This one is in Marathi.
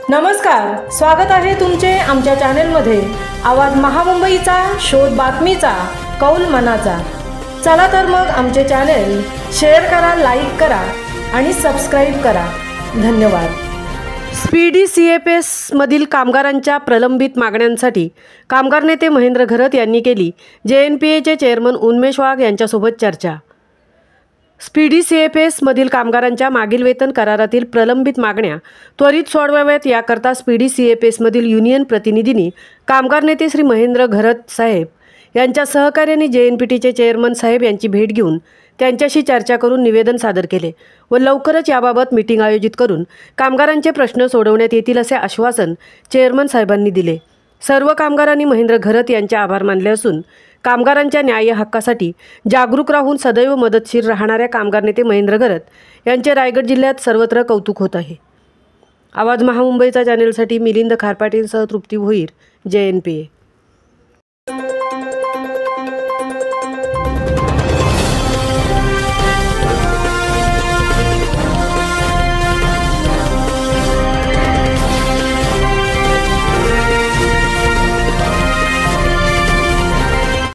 नमस्कार, स्वागत आहे तुमचे आमच्या चॅनलमध्ये। आवाज महामुंबईचा, शोध बातमीचा, कौल मनाचा। चला तर मग आमचे चॅनल शेअर करा, लाईक करा आणि सबस्क्राइब करा। धन्यवाद। स्पीडी CFS मधील कामगारांच्या प्रलंबित मागण्यांसाठी कामगार नेते महेंद्र घरत यांनी केली JNPAचे चेअरमन उन्मेष वाघ यांच्यासोबत चर्चा। स्पीडी CFS मधील कामगारांच्या मागील वेतन करारातील प्रलंबित मागण्या त्वरित सोडवाव्यात याकरता स्पीडी CFS मधील युनियन प्रतिनिधींनी कामगार नेते श्री महेंद्र घरत साहेब यांच्या सहकार्याने JNPTचे चेअरमन साहेब यांची भेट घेऊन त्यांच्याशी चर्चा करून निवेदन सादर केले व लवकरच याबाबत मीटिंग आयोजित करून कामगारांचे प्रश्न सोडवण्यात येतील असे आश्वासन चेअरमन साहेबांनी दिले। सर्व कामगारांनी महेंद्र घरत यांचे आभार मानले असून कामगारांच्या न्याय हक्कासाठी जागरूक राहून सदैव मदतशीर राहणाऱ्या कामगार नेते महेंद्र घरत यांचे रायगड जिल्ह्यात सर्वत्र कौतुक होत आहे। आवाज महामुंबईचा चॅनलसाठी मिलिंद खारपाटीलसह तृप्ती भोईर, JNPA।